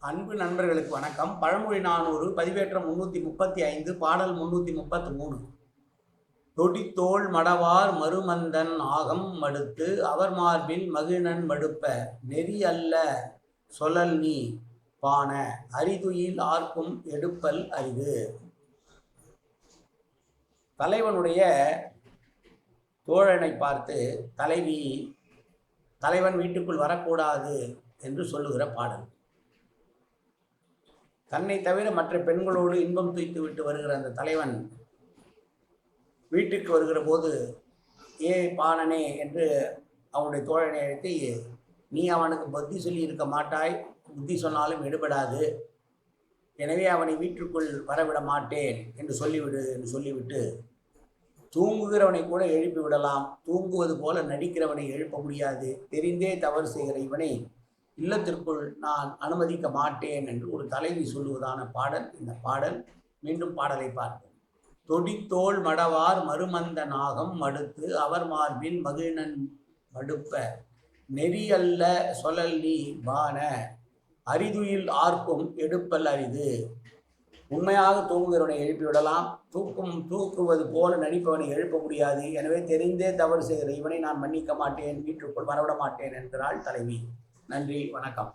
அன்பு நண்பர்களுக்கு வணக்கம். பழமொழி 400 பதிவேற்றம் 335 பாடல் 333. தொடித்தோள் மடவார் மருமந்தன் ஆகம் மடுத்து அவர் மார்பில் மகிழன் மடுப்ப நெறி அல்ல சொலல் நீ பான அரிதுயில் ஆர்க்கும் எடுப்பல் அரிது. தலைவனுடைய தோழனை பார்த்து தலைவன் வீட்டுக்குள் வரக்கூடாது என்று சொல்லுகிற பாடல். தன்னை தவிர மற்ற பெண்களோடு இன்பம் துய்த்து விட்டு வருகிற அந்த தலைவன் வீட்டுக்கு வருகிற போது, ஏ பாணனே என்று அவனுடைய தோழனை அழைத்து, நீ அவனுக்கு புத்தி சொல்லி இருக்க மாட்டாய், புத்தி சொன்னாலும் எடுபடாது, எனவே அவனை வீட்டுக்குள் வரவிட மாட்டேன் என்று சொல்லிவிட்டு தூங்குகிறவனை கூட எழுப்பி விடலாம், தூங்குவது போல நடிக்கிறவனை எழுப்ப முடியாது, தெரிந்தே தவறு செய்கிற இவனை இல்லத்திற்குள் நான் அனுமதிக்க மாட்டேன் என்று ஒரு தலைவி சொல்லுவதான பாடல் இந்த பாடல். மீண்டும் பாடலை பார்ப்போம். தொடித்தோள் மடவார் மருமந்த நாகம் மடுத்து அவர் மார்பில் மகிழன் மடுப்ப நெறி அல்ல சொலல் நீ பான அரிதுயில் ஆர்க்கும் எடுப்பல் அரிது. உண்மையாக தூங்குகிறவனை எழுப்பிவிடலாம், தூக்குவது போல நடிப்பவனை எழுப்ப முடியாது, எனவே தெரிந்தே தவறு செய்கிற இவனை நான் மன்னிக்க மாட்டேன், வீட்டுக்குள் வரவிட மாட்டேன் என்கிறாள் தலைவி. நன்றி, வணக்கம்.